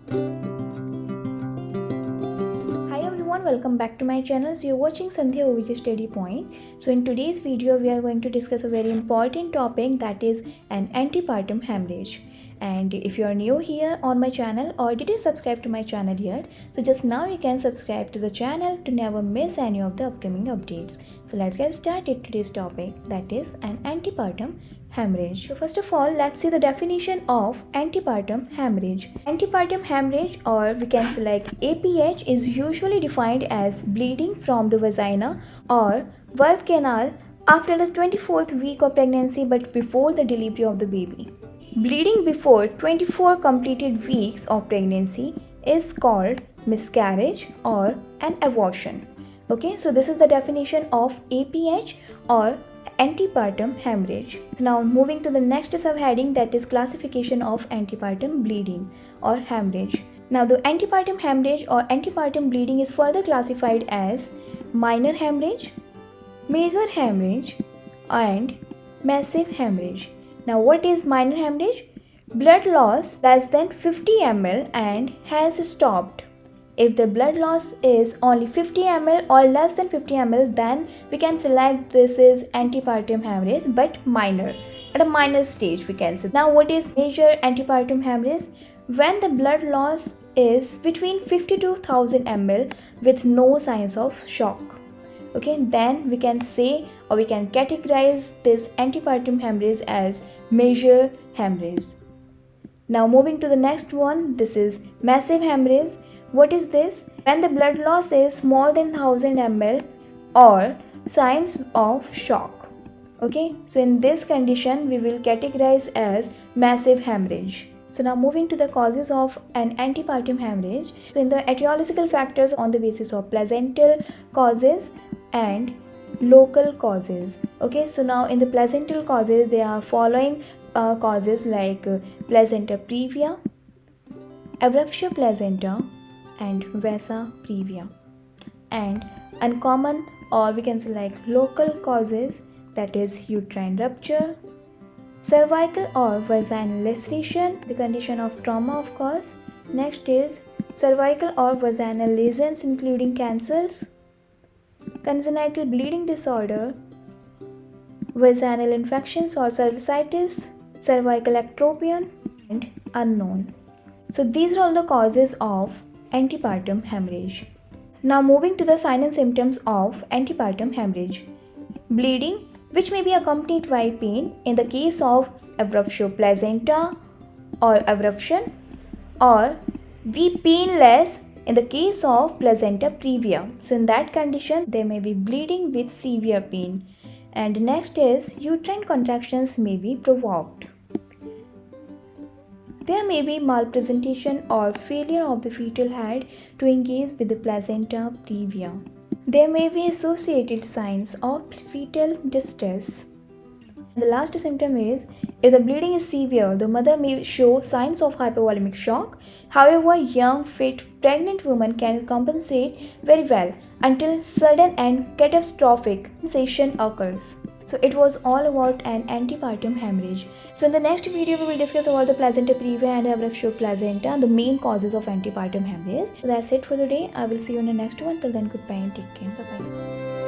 Hi everyone, welcome back to my channel. So you're watching Sandhya OBG Study Point. So in today's video, we are going to discuss a very important topic, that is an antepartum hemorrhage. And if you are new here on my channel or didn't subscribe to my channel yet, so just now you can subscribe to the channel to never miss any of the upcoming updates. So let's get started today's topic, that is an antepartum hemorrhage. So first of all, let's see the definition of antepartum hemorrhage. Antepartum hemorrhage, or we can say like APH, is usually defined as bleeding from the vagina or birth canal after the 24th week of pregnancy but before the delivery of the baby. Bleeding before 24 completed weeks of pregnancy is called miscarriage or an abortion. Okay, so this is the definition of APH or antepartum hemorrhage. So now moving to the next subheading, that is classification of antepartum bleeding or hemorrhage. Now the antepartum hemorrhage or antepartum bleeding is further classified as minor hemorrhage, major hemorrhage and massive hemorrhage. Now what is minor hemorrhage? Blood loss less than 50 ml and has stopped. If the blood loss is only 50 ml or less than 50 ml, then we can select this is antepartum hemorrhage, but minor, at a minor stage we can say. Now what is major antepartum hemorrhage? When the blood loss is between 50 to 1000 ml with no signs of shock. Okay, then we can say or we can categorize this antepartum hemorrhage as major hemorrhage. Now moving to the next one, this is massive hemorrhage. What is this? When the blood loss is more than 1000 ml or signs of shock. Okay, so in this condition we will categorize as massive hemorrhage. So now moving to the causes of an antepartum hemorrhage. So in the etiological factors on the basis of placental causes and local causes. Okay, so now in the placental causes there are following causes like placenta previa, abruptio placenta and vasa previa. And uncommon or we can say like local causes, that is uterine rupture, cervical or vaginal laceration, the condition of trauma of course. Next is cervical or vaginal lesions including cancers, congenital bleeding disorder, vaginal infections or cervicitis, cervical ectropion and unknown. So these are all the causes of antepartum hemorrhage. Now moving to the signs and symptoms of antepartum hemorrhage. Bleeding, which may be accompanied by pain in the case of abruptio placenta or abruption, or be painless in the case of placenta previa. So in that condition there may be bleeding with severe pain. And next is uterine contractions may be provoked. There may be malpresentation or failure of the fetal head to engage with the placenta previa. There may be associated signs of fetal distress. The last symptom is, if the bleeding is severe, the mother may show signs of hypovolemic shock. However, young, fit, pregnant woman can compensate very well until sudden and catastrophic sensation occurs. So it was all about an antepartum hemorrhage. So in the next video, we will discuss about the placenta previa and abruptio placenta, the main causes of antepartum hemorrhage. So that's it for today. I will see you in the next one. Till then, goodbye and take care. Bye-bye.